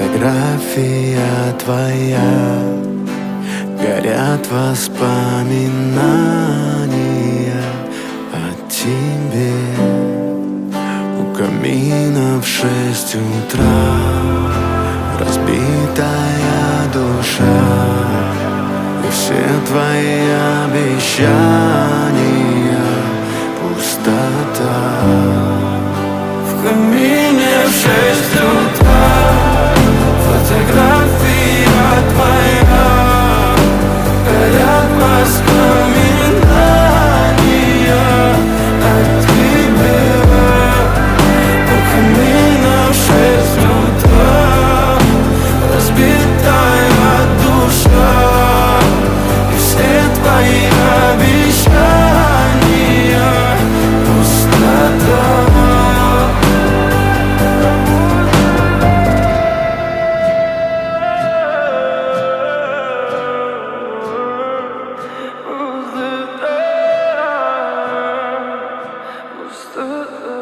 Фотография твоя, горят воспоминания о тебе. У камина в 6 утра разбитая душа, и все твои обещания пустота. В камине в 6 утра фотография твоя, горят воспоминания о тебе. У камина в 6 утра разбитая душа, и все твои обещания пустота. Пустота.